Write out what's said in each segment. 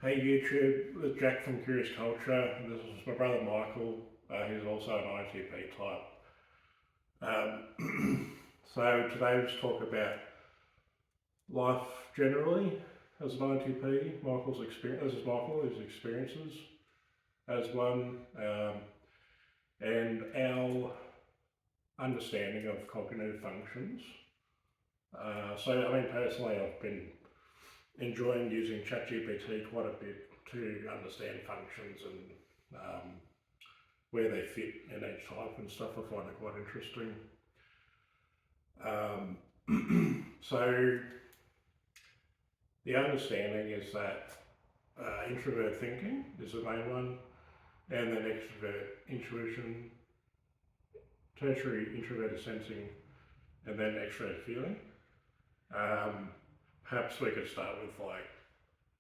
Hey YouTube, it's Jack from Curious Culture. This is my brother Michael, who's also an INTP type. So today we'll just talk about life generally as an INTP, Michael's experience, this is Michael, his experiences as one, and our understanding of cognitive functions. So I mean personally I've been enjoying using ChatGPT quite a bit to understand functions and where they fit in each type and stuff. I find it quite interesting. So the understanding is that introvert thinking is the main one, and then extrovert intuition, tertiary introverted sensing, and then extrovert feeling. Perhaps we could start with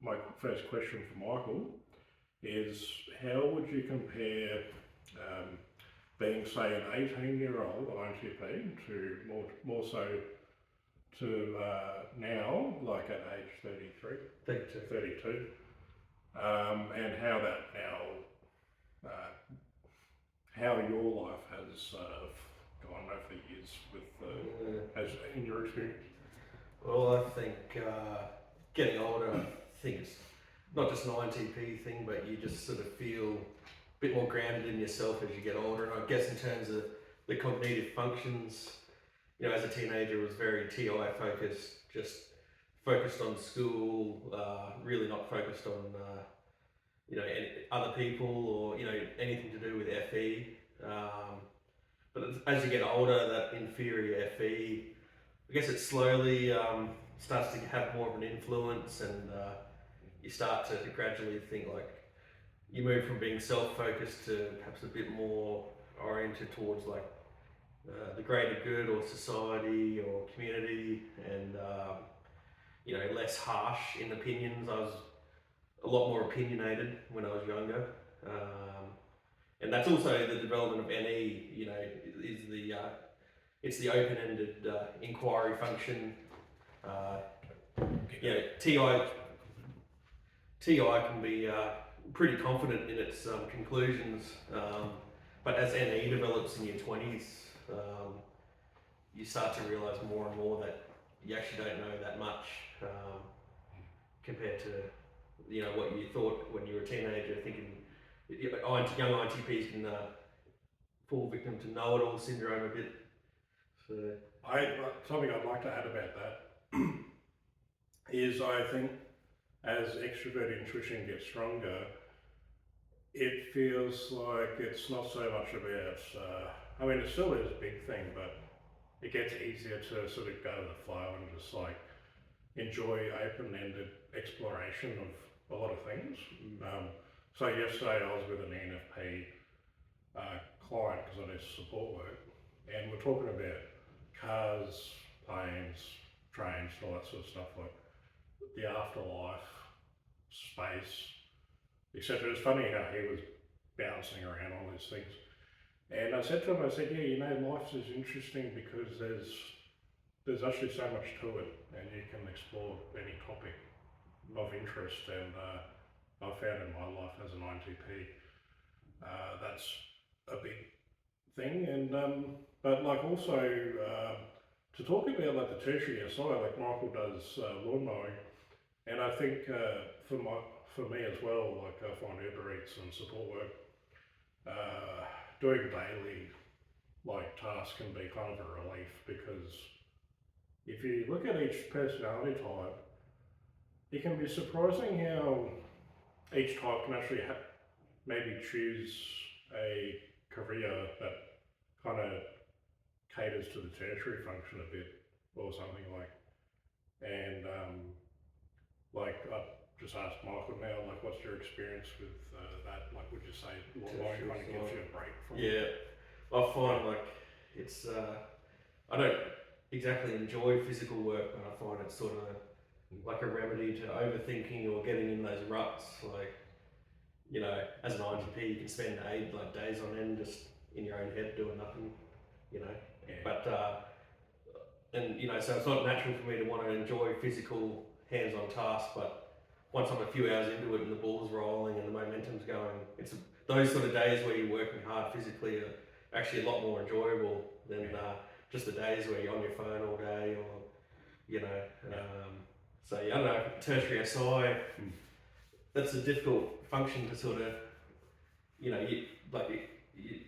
my first question for Michael is how would you compare being say an 18-year-old INTP to more so to now, like at age 33, 32, and how that now, how your life has gone over the years with, as in your experience? Well, I think getting older, I think it's not just an INTP thing, but you just sort of feel a bit more grounded in yourself as you get older. And I guess in terms of the cognitive functions, you know, as a teenager, it was very TI focused, just focused on school, really not focused on, you know, other people or, you know, anything to do with FE. But as you get older, that inferior FE, I guess it slowly starts to have more of an influence, and you start to gradually think like you move from being self-focused to perhaps a bit more oriented towards like the greater good or society or community, and you know, less harsh in opinions. I was a lot more opinionated when I was younger, and that's also the development of NE. You know, is the it's the open-ended inquiry function. You know, TI can be pretty confident in its conclusions, but as NE develops in your 20s, you start to realise more and more that you actually don't know that much compared to, you know, what you thought when you were a teenager. Thinking young INTPs can fall victim to know-it-all syndrome a bit. So Something I'd like to add about that is I think as extrovert intuition gets stronger, it feels like it's not so much about, I mean it still is a big thing, but it gets easier to sort of go with the flow and just like enjoy open-ended exploration of a lot of things. So yesterday I was with an ENFP client because I do support work, and we're talking about cars, planes, trains, all that sort of stuff, like the afterlife, space, etc. It's funny how he was bouncing around all these things. And I said to him, I said, yeah, you know, life is interesting because there's actually so much to it, and you can explore any topic of interest. And I found in my life as an INTP, that's a big thing. And but like also to talk about like the tertiary side, like Michael does lawn mowing, and I think for me as well, like I find Uber Eats and support work, doing daily like tasks can be kind of a relief, because if you look at each personality type, it can be surprising how each type can actually maybe choose a career that kind of caters to the tertiary function a bit or something like. And like I just asked Michael now, like what's your experience with that? Like would you say lawn mowing kind of gives you a break from Yeah, I find like it's I don't exactly enjoy physical work, but I find it's sort of like a remedy to overthinking or getting in those ruts. Like, you know, as an INTP, you can spend days on end just in your own head doing nothing, you know. Yeah. But and you know, so it's not natural for me to want to enjoy physical hands-on tasks. But once I'm a few hours into it and the ball's rolling and the momentum's going, it's those sort of days where you're working hard physically are actually a lot more enjoyable than just the days where you're on your phone all day or, you know. So yeah, I don't know, tertiary SI, that's a difficult function to sort of, you know,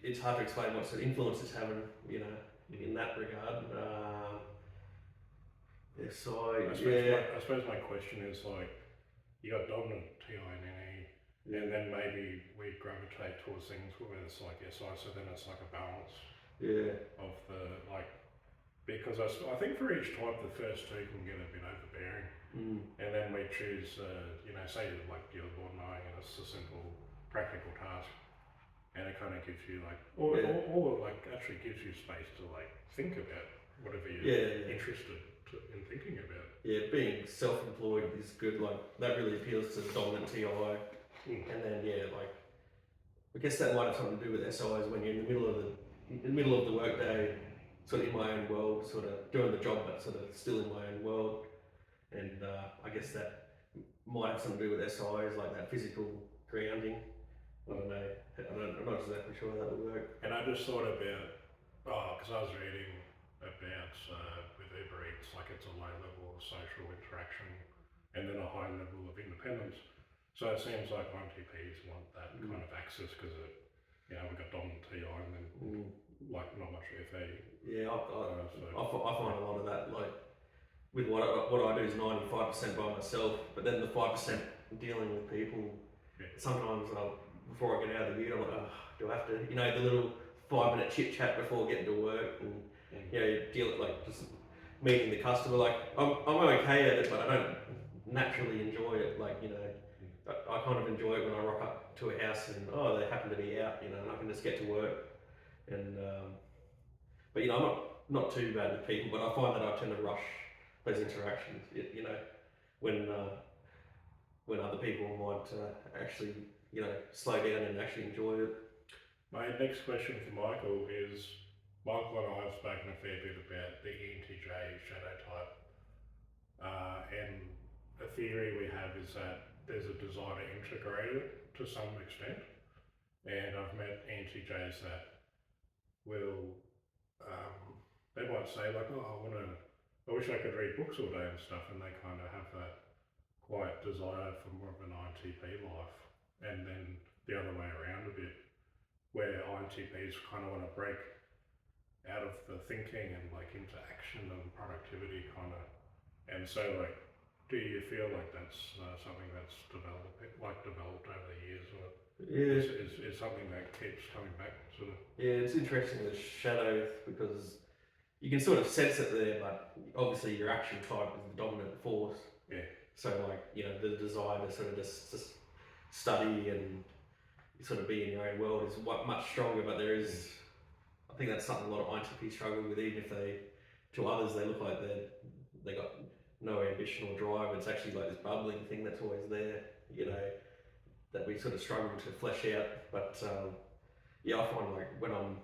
it's hard to explain what sort of influence it's having, you know, in that regard. I suppose my question is like, you got dominant TI and NE, and then maybe we gravitate towards things where it's like SI, so then it's like a balance of the, like, because I think for each type the first two can get a bit overbearing, and then we choose, you know, say like you're born knowing and it's a simple practical task, and it kind of gives you like, or like actually gives you space to like think about whatever you're interested in thinking about. Yeah, being self-employed is good. Like that really appeals to the dominant TI, and then like I guess that might have something to do with SIs when you're in the middle of the workday, sort of in my own world, sort of doing the job but sort of still in my own world, and I guess that might have something to do with SIs, like that physical grounding. I don't know. I'm not exactly sure how that would work. And I just thought about, because I was reading about with Uber Eats, like it's a low level of social interaction and then a high level of independence. So it seems like INTPs want that kind of access because you know, we've got dominant TI and then like not much FE. Yeah, I find a lot of that, like with what I do is 95% by myself, but then the 5% dealing with people. Sometimes before I get out of the ute, I'm like, oh, do I have to, you know, the little 5-minute chit chat before getting to work, and you know, deal it like just meeting the customer. Like I'm okay at it, but I don't naturally enjoy it. Like, you know, I kind of enjoy it when I rock up to a house and they happen to be out, you know, and I can just get to work. And but you know, I'm not too bad with people, but I find that I tend to rush those interactions. You know, when other people might actually, you know, slow down and actually enjoy it. My next question for Michael is, Michael and I have spoken a fair bit about the ENTJ shadow type, and a theory we have is that there's a desire to integrate it to some extent, and I've met ENTJs that will, they might say like, oh, I wish I could read books all day and stuff, and they kind of have that quiet desire for more of an INTP life, and then the other way around a bit, where INTPs kind of want to break out of the thinking and like into action and productivity kind of, and so like, do you feel like that's something that's developed over the years, or is something that keeps coming back sort of? Yeah, it's interesting with shadow because you can sort of sense it there, but obviously your action type is the dominant force. Yeah. So like, you know, the desire to sort of just study and sort of be in your own world is much stronger, but there is, I think that's something a lot of INTPs struggle with, even if to others they look like they got no ambition or drive. It's actually like this bubbling thing that's always there, you know, that we sort of struggle to flesh out. But yeah, I find like when I'm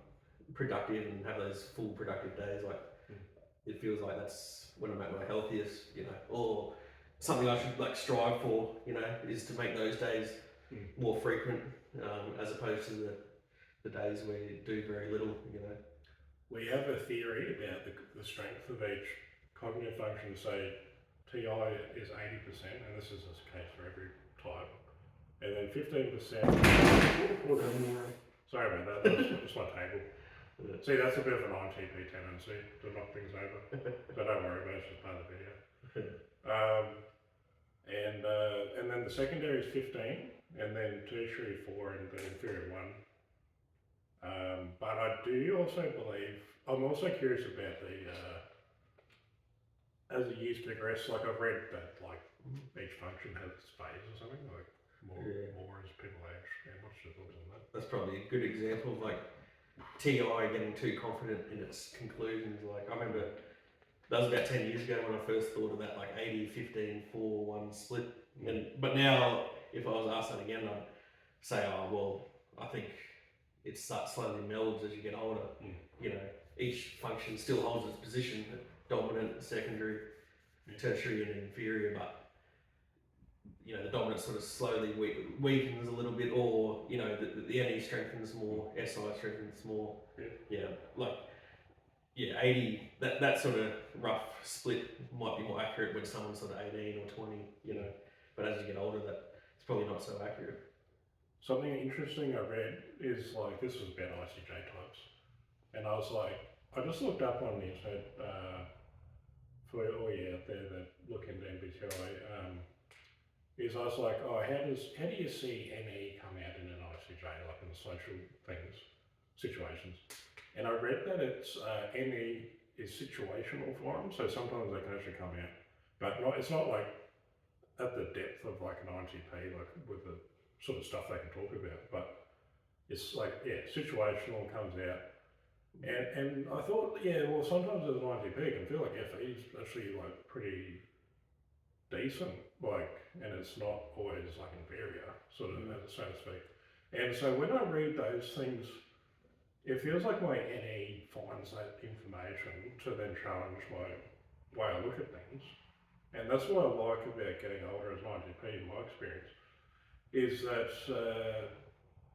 productive and have those full productive days, like it feels like that's when I'm at my healthiest, you know, or something I should like strive for, you know, is to make those days more frequent, as opposed to the days where you do very little, you know. We have a theory about the strength of each cognitive function. Say TI is 80%, and this is the case for every type, and then 15%. Sorry about that. That's my table. See, that's a bit of an INTP tendency to knock things over, so don't worry about it. It's just part of the video. And then the secondary is 15, and then tertiary 4, and then inferior 1. But I do also believe, I'm also curious about the, as the years progress, like I've read that like each function has its phase or something, like more as people age. And what's your thoughts on that? That's probably a good example of like TI getting too confident in its conclusions. Like I remember that was about 10 years ago when I first thought of that like 80, 15, 4, 1 split. But now if I was asked that again, I'd say, oh well, I think it slowly melds as you get older. You know, each function still holds its position, dominant, secondary, tertiary and inferior, but the dominant sort of slowly weakens a little bit, or the NE strengthens more, SI strengthens more. Yeah, like 80. That sort of rough split might be more accurate when someone's sort of 18 or 20. But as you get older, it's probably not so accurate. Something interesting I read is like, this was about ICJ types, and I was like, I just looked up on the internet for all you out there that look into MBTI. Is I was like, oh, how do you see NE come out in an ICJ, like in the social things, situations? And I read that it's NE is situational for them, so sometimes they can actually come out, but it's not like at the depth of like an INTP, like with the sort of stuff they can talk about, but it's like, yeah, situational comes out. And I thought, yeah, well, sometimes as an INTP it can feel like FE is actually like pretty decent, like, and it's not always like inferior, sort of, so to speak. And so when I read those things, it feels like my NE finds that information to then challenge my way I look at things. And that's what I like about getting older as an INTP, in my experience, is that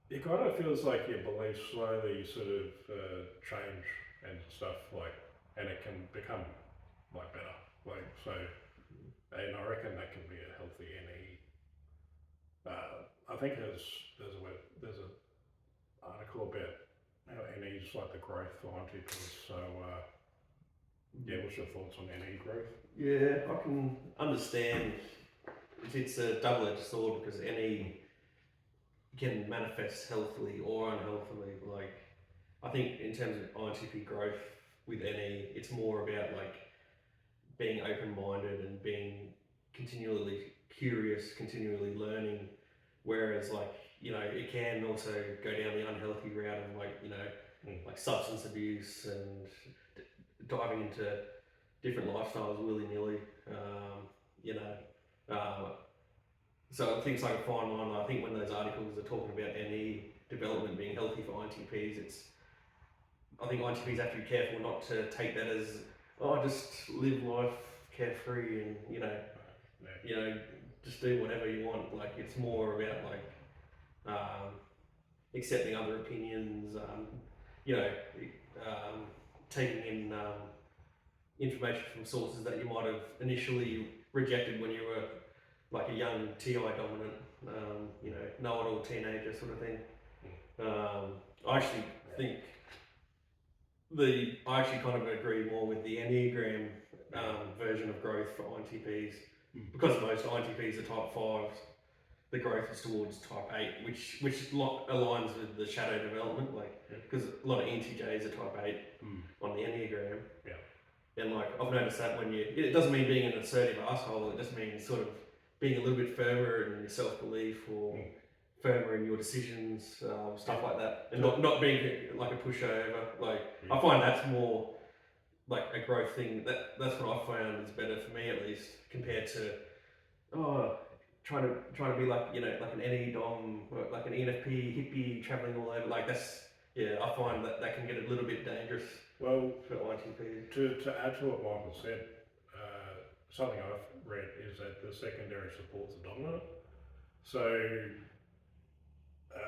it kind of feels like your beliefs slowly sort of change and stuff, like, and it can become like better, like, so. And I reckon that can be a healthy NE. I think there's an article about how NE's like the growth for INTPs. So yeah, what's your thoughts on NE growth? Yeah, I can understand. It's a double-edged sword because NE can manifest healthily or unhealthily. Like, I think in terms of INTP growth with NE, it's more about like being open-minded and being continually curious, continually learning, whereas like, it can also go down the unhealthy route of like, like substance abuse and diving into different lifestyles willy-nilly, so things like a fine line. I think when those articles are talking about NE development being healthy for INTPs, I think INTPs have to be careful not to take that as, just live life carefree and just do whatever you want. Like, it's more about like accepting other opinions, taking in information from sources that you might have initially rejected when you were like a young TI dominant, know-it-all teenager sort of thing. I actually think I actually kind of agree more with the Enneagram version of growth for INTPs, because most INTPs are type 5s. The growth is towards type 8, which aligns with the shadow development, like, because a lot of ENTJs are type 8 on the Enneagram. Yeah. And like, I've noticed that it doesn't mean being an assertive asshole, it just means sort of being a little bit firmer in your self-belief or firmer in your decisions, stuff like that, and not being like a pushover. Like, I find that's more like a growth thing. That's what I found is better for me, at least, compared to trying to be like like an NE dom, or like an ENFP hippie traveling all over. Like, I find that can get a little bit dangerous. Well, for INTP. To add to what Michael said, something I've read is that the secondary supports the dominant. So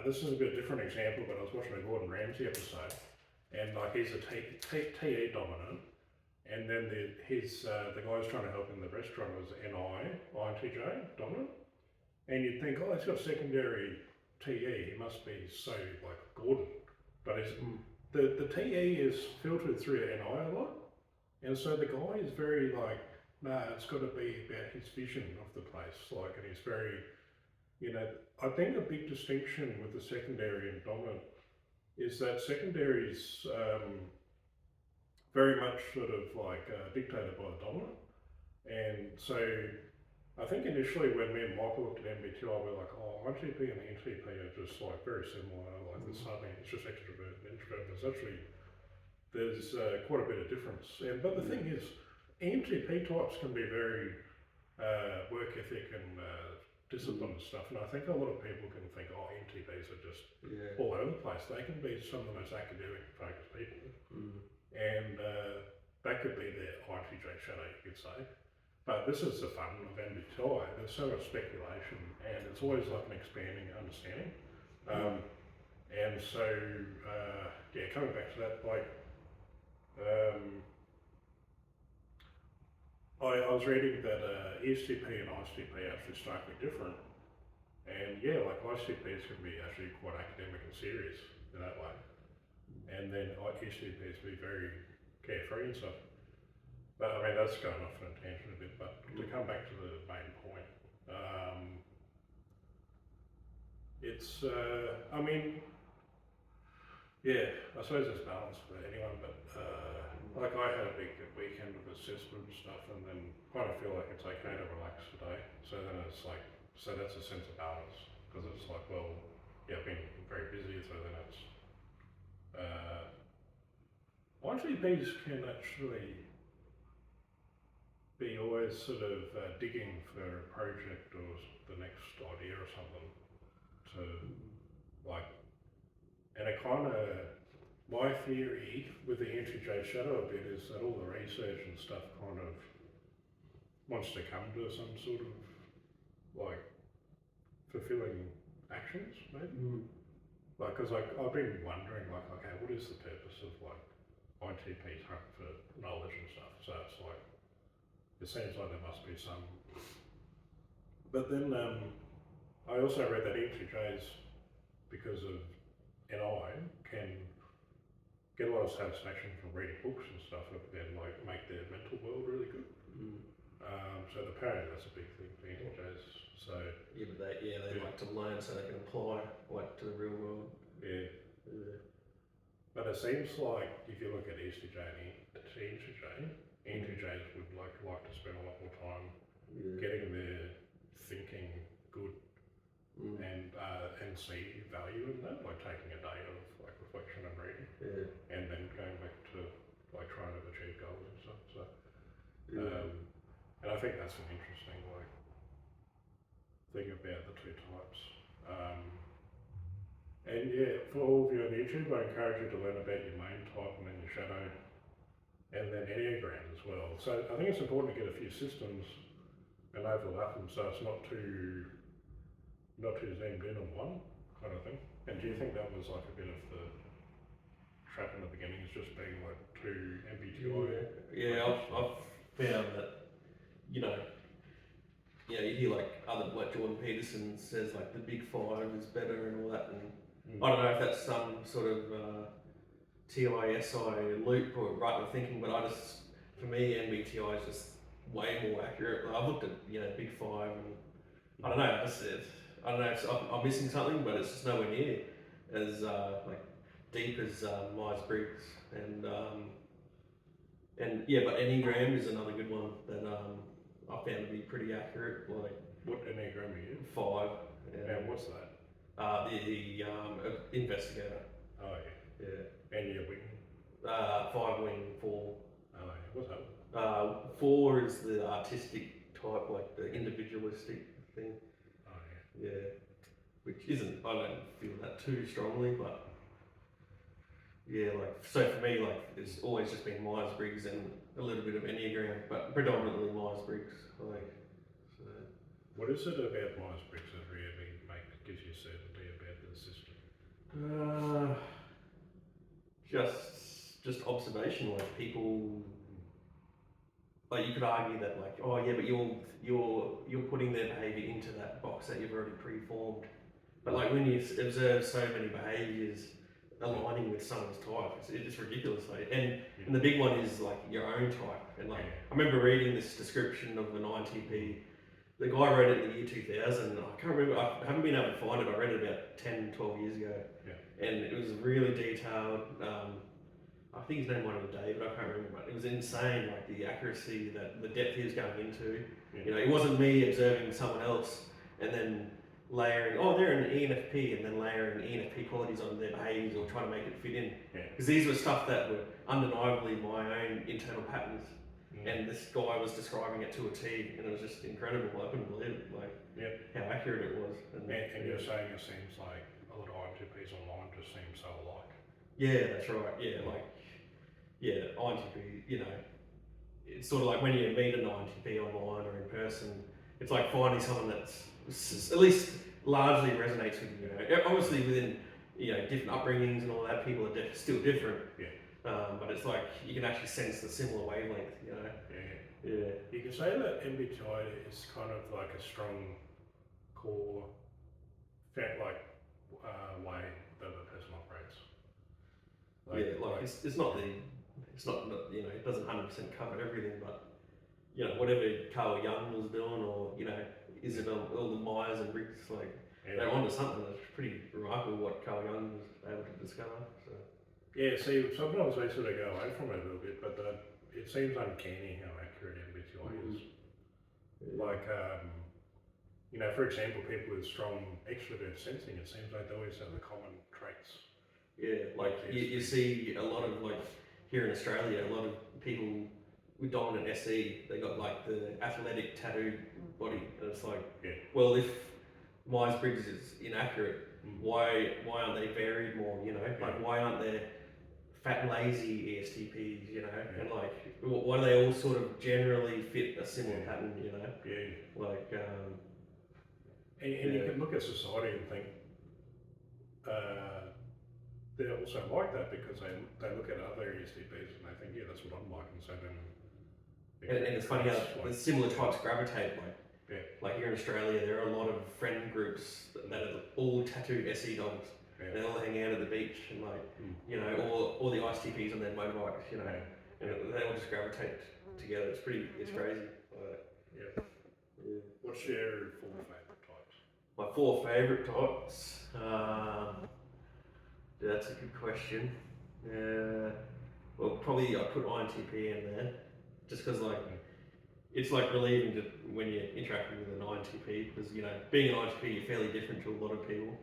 this is a bit different example, but I was watching a Gordon Ramsay episode, and like, he's a TE dominant, and then the guy who's trying to help in the restaurant was INTJ dominant, and you'd think, oh, he's got secondary TE, he must be so like Gordon, but the TE is filtered through NI a lot, and so the guy is very like, nah, it's got to be about his vision of the place, like, and he's very, I think a big distinction with the secondary and dominant is that secondary is very much sort of like dictated by the dominant, and so I think initially when me and Michael looked at MBTI, we were like, oh, INTP and ENTP are just like very similar, like there's nothing, it's just extrovert and introvert. There's quite a bit of difference, but the thing is, ENTP types can be very work ethic and discipline and stuff, and I think a lot of people can think, oh, ENTPs are just all over the place. They can be some of the most academic focused people, and that could be their INTJ shadow, you could say. But this is the fun of MBTI. sky. There's so much speculation, and it's always like an expanding understanding. And so, yeah, coming back to that, like, I was reading that ESTP and ISTP are actually slightly different. And yeah, like ISTPs can be actually quite academic and serious in that way. And then ESTPs can be very carefree and stuff. But I mean, that's going off on a tangent a bit, but to come back to the main point, it's, I mean, yeah, I suppose it's balanced for anyone, but like I had a big weekend of assessment and stuff, and then kind of feel like it's okay to relax today. So then it's like, so that's a sense of balance, because it's like, well, yeah, I've been very busy, so then it's, INTPs can actually be always sort of digging for a project or the next idea or something to like, and it kind of, my theory with the INTJ shadow a bit is that all the research and stuff kind of wants to come to some sort of like fulfilling actions, maybe. Like, because like I've been wondering, like, okay, what is the purpose of like INTPs hunt for knowledge and stuff? So it's like, it seems like there must be some. But then I also read that INTJs, because of NI, can get a lot of satisfaction from reading books and stuff and like make their mental world really good. So apparently that's a big thing for INTJs. So yeah, but they like to learn so they can apply like to the real world. Yeah. But it seems like if you look at ESTJ and INTJs would like to spend a lot more time getting their thinking good and see value in that, like taking a day of like reflection and reading, and then going back to like trying to achieve goals and stuff. So, and I think that's an interesting like thing about the two types. And yeah, for all of you on YouTube, I encourage you to learn about your main type and then your shadow, and then Enneagram as well. So I think it's important to get a few systems and overlap them so it's not too zoomed in on one kind of thing. And do you think that was like a bit of the trap in the beginning, is just being like too MBTI? Yeah, I've found that, you hear like like Jordan Peterson says like the big five is better and all that, and I don't know if that's some sort of TISI loop or right of thinking, but for me, MBTI is just way more accurate. Like, I've looked at big five, and I don't know. I don't know if I'm missing something, but it's just nowhere near as like deep as Myers-Briggs, and yeah. But Enneagram is another good one that I found to be pretty accurate. Like, what Enneagram are you? 5. And what's that? The investigator. Oh yeah. Yeah. And your wing? 5 wing 4. Oh yeah. What's that? 4 is the artistic type, like the individualistic thing. Oh yeah. Yeah. Which isn't, I don't feel that too strongly, but yeah, like, so for me, like, it's always just been Myers-Briggs and a little bit of Enneagram, but predominantly Myers-Briggs. Like, so. What is it about Myers-Briggs that really gives you certainty about the system? Just observation. Like, people, like, you could argue that, like, oh yeah, but you're putting their behaviour into that box that you've already preformed. But like, when you observe so many behaviours aligning with someone's type, it's ridiculous. Like, and the big one is like your own type. And like, I remember reading this description of an INTP. The guy wrote it in the year 2000. I can't remember. I haven't been able to find it. I read it about 10, 12 years ago. Yeah. And it was really detailed. I think his name might have been David. I can't remember, but it was insane. Like the accuracy, the depth he was going into. Yeah. It wasn't me observing someone else and then layering, oh, they're an ENFP, and then layering ENFP qualities on their behaviours or trying to make it fit in. Because these were stuff that were undeniably my own internal patterns. And this guy was describing it to a T, and it was just incredible. I couldn't believe it, like how accurate it was. And you're saying it seems like a lot of INTPs online just seem so alike. Yeah, that's right. Yeah, like, INTP, it's sort of like when you meet an INTP online or in person, it's like finding someone that's at least largely resonates with you. You know, obviously within different upbringings and all that, people are still different. Yeah. But it's like you can actually sense the similar wavelength. You know. Yeah. You can say that MBTI is kind of like a strong core, way that a person operates. It's not it doesn't 100% cover everything, but whatever Carl Jung was doing, or is it all the Myers and Briggs, they're onto something that's pretty remarkable what Carl Jung was able to discover. So. Yeah, see, sometimes I sort of go away from it a little bit, but it seems uncanny how accurate MBTI is. For example, people with strong extrovert sensing, it seems like they always have the common traits. Yeah, you see a lot of, here in Australia, a lot of people with dominant SE, they got the athletic tattooed body, and it's well, if Myers-Briggs is inaccurate, why aren't they varied more, why aren't there fat and lazy ESTPs, and why do they all sort of generally fit a similar pattern, And you can look at society and think, they're also like that because they look at other ESTPs and they think, yeah, that's what I'm like, and so then. And it's funny how the similar types gravitate. Here in Australia, there are a lot of friend groups that are all tattooed SE dogs. Yeah. They all hang out at the beach and all the ISTPs on their motorbikes, and they all just gravitate together. It's crazy. Yeah. What's your 4 favourite types? My 4 favourite types. That's a good question. Well, probably I put INTP in there, just because it's relieving when you're interacting with an INTP, because being an INTP, you're fairly different to a lot of people.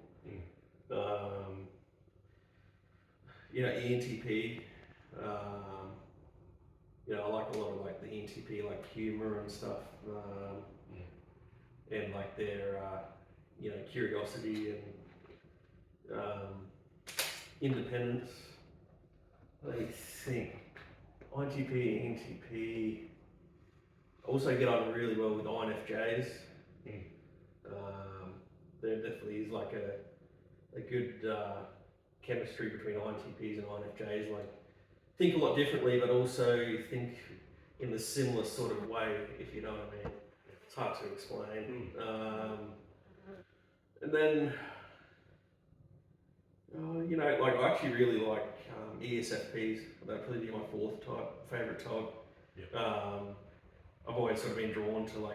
ENTP. I like a lot of the ENTP humour and stuff, and their curiosity and independence. I think INTP, ENTP. Also get on really well with INFJs. There definitely is a good chemistry between INTPs and INFJs. Think a lot differently, but also think in a similar sort of way, if you know what I mean. It's hard to explain. And then, I actually really like ESFPs. That'd probably be my 4th favourite type. I've always sort of been drawn to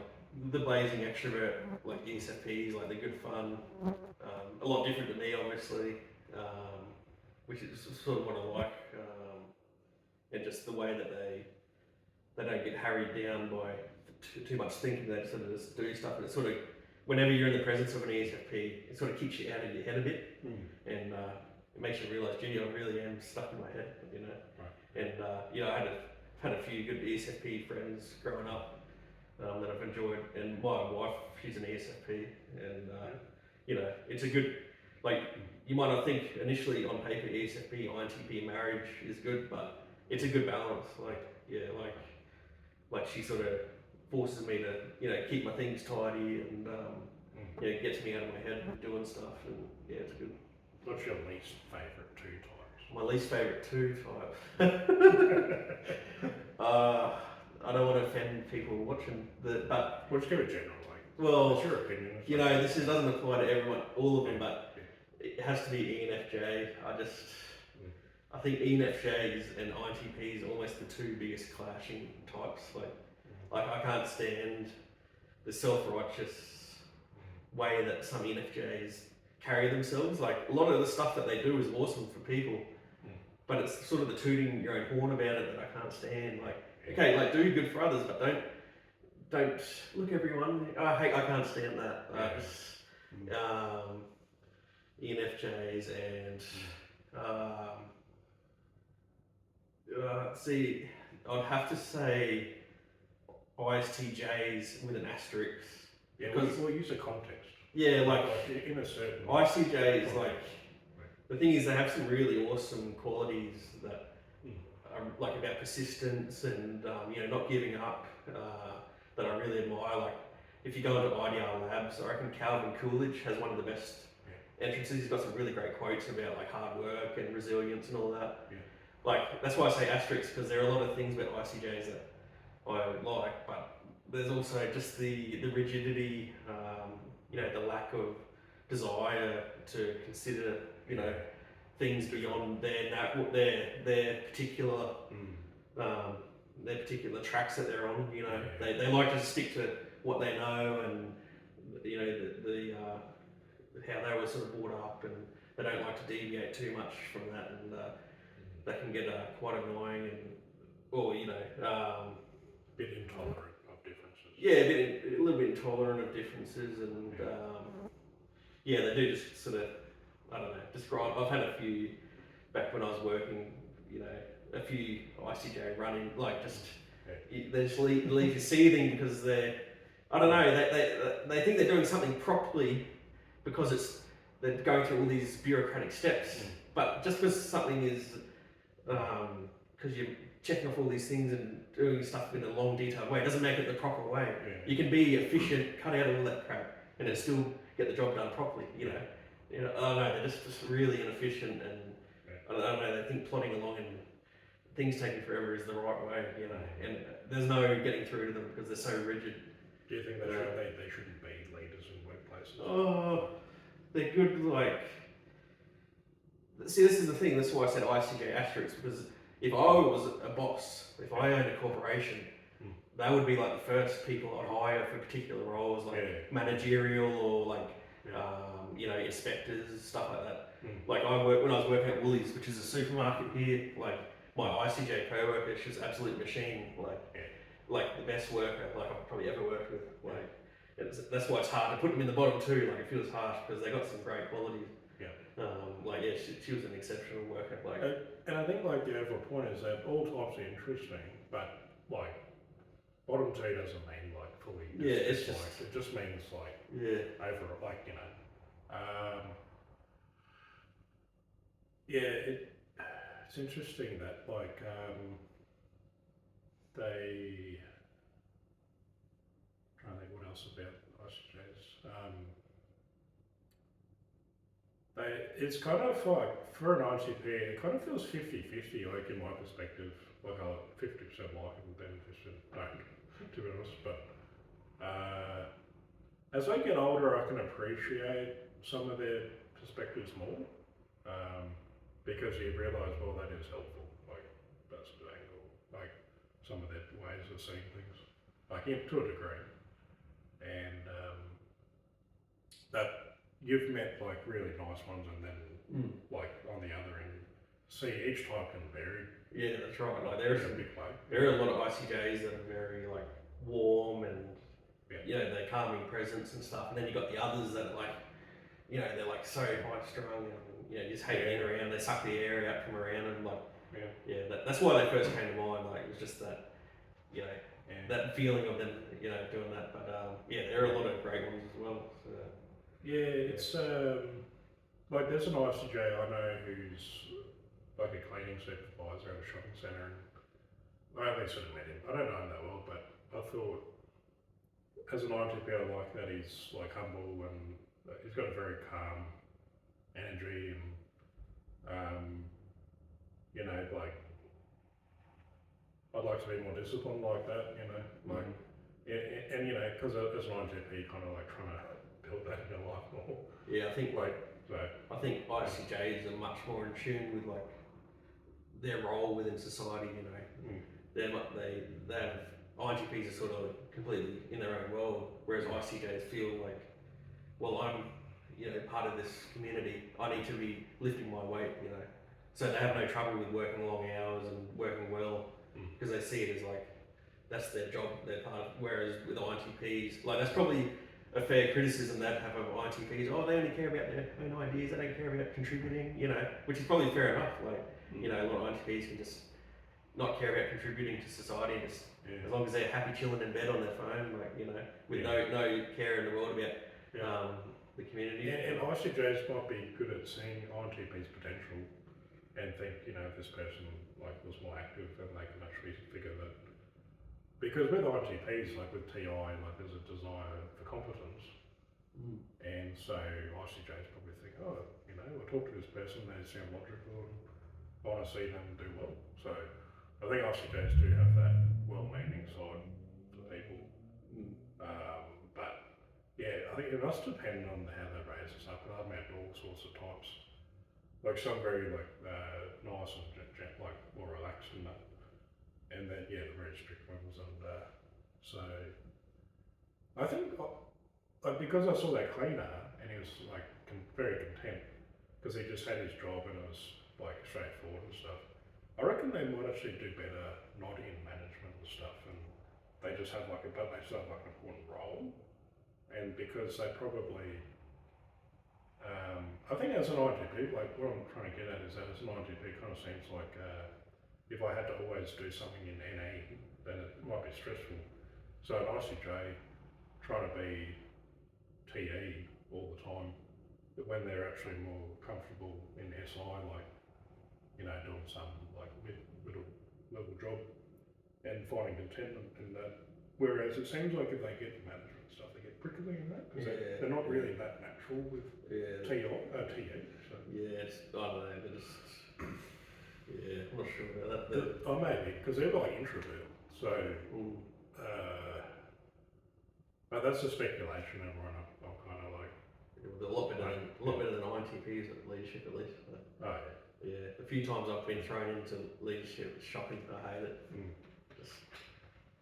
the blazing extrovert, ESFPs, they're good fun. A lot different to me, obviously, which is sort of what I like. And just the way that they don't get harried down by too much thinking. They sort of just do stuff, and it's sort of, whenever you're in the presence of an ESFP, it sort of keeps you out of your head a bit, and it makes you realise, gee, I really am stuck in my head, Right. And I had a few good ESFP friends growing up that I've enjoyed, and my wife, she's an ESFP, and it's a good, you might not think initially on paper ESFP, INTP marriage is good, but it's a good balance. She sort of forces me to keep my things tidy, and gets me out of my head doing stuff, and it's good. What's your least favourite 2 types? My least favourite 2 types. I don't want to offend people watching but let's give it general. Well, what's your opinion? This doesn't apply to everyone, all of them, but it has to be ENFJ. I think ENFJs and INTPs are almost the 2 biggest clashing types. I can't stand the self-righteous way that some ENFJs carry themselves. A lot of the stuff that they do is awesome for people, but it's sort of the tooting your own horn about it that I can't stand. Okay, do good for others, but don't look everyone. I can't stand that. ENFJs and see, I'd have to say ISTJs with an asterisk. Yeah, we'll use a context. Yeah, in a certain. ISTJs, the thing is, they have some really awesome qualities that are about persistence and not giving up, that I really admire. if you go into IDR Labs, I reckon Calvin Coolidge has one of the best entrances. He's got some really great quotes about like hard work and resilience and all that. Yeah. Like that's why I say asterisks, because there are a lot of things about ICJs that I like, but there's also just the rigidity, the lack of desire to consider, things beyond their particular their particular tracks that they're on. They like to stick to what they know, and the how they were sort of brought up, and they don't like to deviate too much from that, and that can get quite annoying, and bit intolerant of differences. Yeah, a little bit intolerant of differences, and they do just sort of, I don't know, describe. I've had a few back when I was working, a few ICJ running, like just they just leave you seething because they're, I don't know, they think they're doing something properly because they're going through all these bureaucratic steps, but just because something is, because you're checking off all these things and doing stuff in a long, detailed way, it doesn't make it the proper way. You can be efficient, cut out all that crap, and then still get the job done properly. I don't know, they're just really inefficient, and I don't know, they think plodding along and things taking forever is the right way, and there's no getting through to them because they're so rigid. Do you think they shouldn't be leaders in workplaces? Oh, they're good, like, see, this is the thing, that's why I said ICJ asterisks, because if I was a boss, if I owned a corporation, they would be like the first people I'd hire for particular roles, like managerial or like, inspectors, stuff like that. Like when I was working at Woolies, which is a supermarket here, like my ICJ co-worker, she was an absolute machine, like the best worker like I've probably ever worked with. That's why it's hard to put them in the bottom too. Like it feels harsh because they got some great qualities. She was an exceptional worker. And I think the overall point is that all types are interesting, but bottom two doesn't mean fully. It just means over it's interesting that they. Trying to think what else about ICJs. It's kind of for an INTP, it kind of feels 50-50, in my perspective. 50% like it and then 50% don't, to be honest. But as I get older, I can appreciate some of their perspectives more, because you realise, well, that is helpful. That's the angle. Some of their ways of seeing things, to a degree, and that you've met really nice ones, and then on the other end, see each type can vary. Yeah, that's right. There are a lot of ICJs that are very warm and they're calming presence and stuff, and then you got the others that are they're so high strung and just hanging around. They suck the air out from around and that's why they first came to mind. It was just that that feeling of them doing that. But there are a lot of great ones as well. So. It's there's an ICJ I know who's a cleaning supervisor at a shopping centre, and I only sort of met him. I don't know him that well, but I thought as an INTP I like that he's humble, and he's got a very calm energy, and I'd like to be more disciplined like that, and because as an INTP, kind of trying to build that in your life more. Yeah, I think I think ICJs are much more in tune with their role within society. They have INTPs are sort of completely in their own world, whereas ICJs feel well, I'm part of this community. I need to be lifting my weight. So they have no trouble with working long hours and working well because they see it as that's their job, their part. Whereas with INTPs, that's probably a fair criticism that have of INTPs. Oh, they only care about their own ideas. They don't care about contributing. Which is probably fair enough. A lot of INTPs can just not care about contributing to society, and just as long as they're happy chilling in bed on their phone, with no care in the world about the community. And ICJs might be good at seeing INTP's potential and think, if this person was more active, then they can actually figure that because with INTPs, like with TI, like there's a desire for competence, and so ICJs probably think, oh, you know, I talk to this person, they sound logical, and I want to see them do well. So I think ICJs do have that well-meaning side to people. But yeah, I think it must depend on how they raise us up. I've met all sorts of types. Like some very like nice and like more relaxed and that, and then yeah, the very strict ones. And so I think like because I saw that cleaner and he was like very content because he just had his job and it was like straightforward and stuff. I reckon they might actually do better not in management and stuff, and they just have like but they still have like an important role, and because they probably I think as an INTP, like what I'm trying to get at is that as an INTP, it kind of seems like if I had to always do something in NE, then it might be stressful. So an ICJ trying to be TE all the time, but when they're actually more comfortable in SI, like, you know, doing some like middle level job and finding contentment in that. Whereas it seems like if they get to management stuff, they get prickly in that because they're not really that natural with TE. So. Yeah, I don't know, they're just, I'm not sure about that. Oh, maybe, because they're like introvert, so, but that's a speculation, everyone. I'm kind of like... A lot better than INTPs at leadership, at least. But, oh, yeah. A few times I've been thrown into leadership, it's shocking, I hate it. Just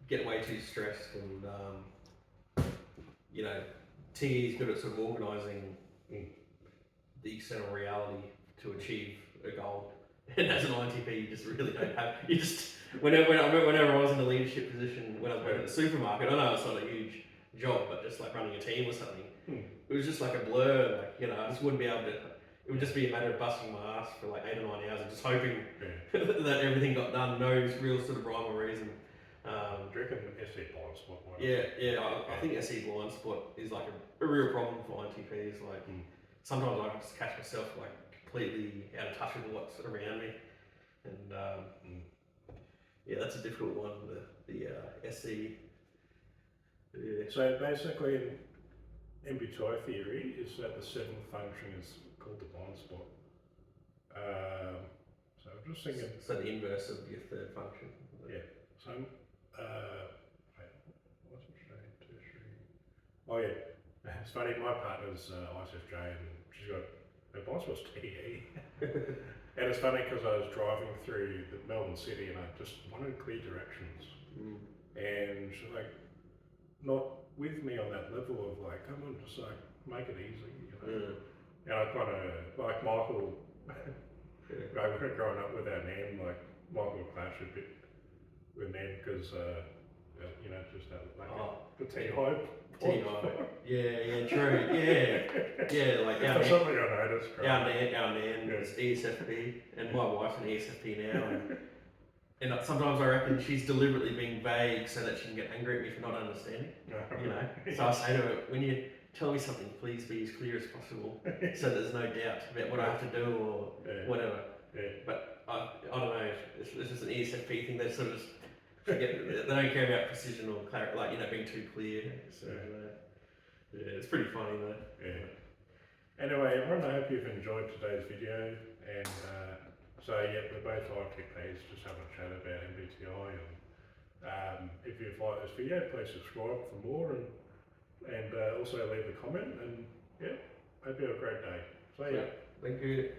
get way too stressed and, you know, TE's good at sort of organising the external reality to achieve a goal. And as an INTP, you just really don't have. You just whenever I was in a leadership position, when I was working at the supermarket, I know it's not a huge job, but just like running a team or something, it was just like a blur. Like, you know, I just wouldn't be able to. It would just be a matter of busting my ass for like 8 or 9 hours and just hoping that everything got done. No real sort of rhyme or reason. Do you reckon SE blind spot? I think SE blind spot is like a real problem for INTPs. Like sometimes I just catch myself like completely out of touch with what's around me, and yeah, that's a difficult one. The SE. Yeah. So basically, in MBTI theory, is that the 7th function is called the blind spot. So I'm just thinking. So the inverse of your 3rd function. Yeah. So wait, what's it saying? Tertiary. Oh yeah, it's funny. My partner's ISFJ, and she's got her blind spot's TE. And it's funny because I was driving through the Melbourne city and I just wanted clear directions, and she's like, not with me on that level of like, come on, just like make it easy, you know. And I kind of like Michael. Growing up with our nan, like Michael would clash a bit with nan because you know, just that like the TI. Yeah, true. Yeah, like our That's something I noticed. Our nan is ESFP, and my wife's an ESFP now, and sometimes I reckon she's deliberately being vague so that she can get angry at me for not understanding. You know, so I say to her, when you tell me something, please be as clear as possible, so there's no doubt about what I have to do or whatever. But I don't know. It's just an ESFP thing. They sort of they don't care about precision or clarity, like, you know, being too clear. So it's pretty funny though. Yeah. Anyway, everyone, I hope you've enjoyed today's video, and so yeah, we're both INTPs, just having a chat about MBTI, and if you've liked this video, please subscribe for more, and also leave a comment, and yeah, hope you have a great day. See ya. Thank you.